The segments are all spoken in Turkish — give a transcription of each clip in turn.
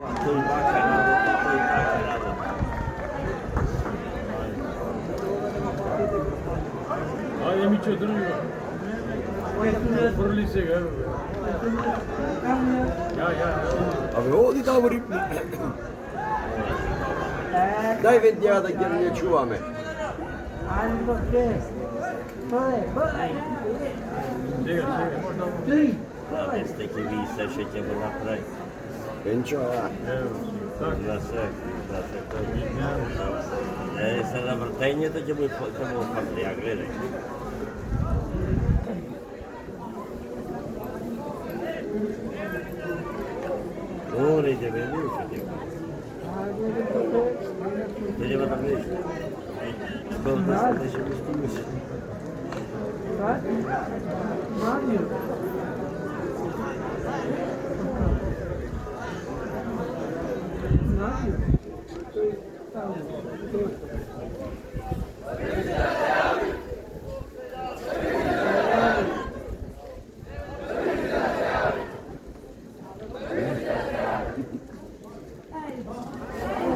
Estoy bacanado, estoy bacanado. Ay, mi çadırım yok. Fırın lise gel. Ya. Avevo di tavoli. Dai vediamo che ne ci vuole. Mesleki bir ise şeke bırakırayım. Pencio. Красавчик. Se la vrtenje, to će biti fakt, ja gledaj. Ore de venir, te lleva la vez.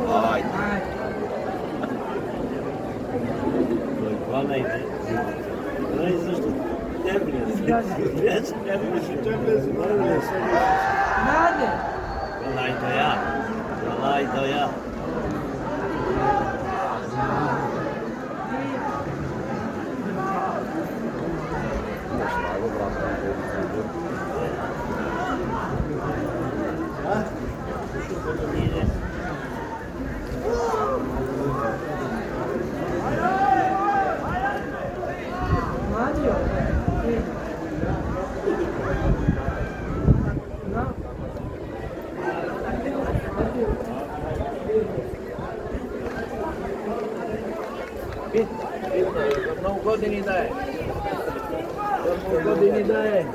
Vai. Hvala ide. Neyse işte. Nerede? Kolay doya. Kolay doya. İyi. Não godini daje. Godini daje.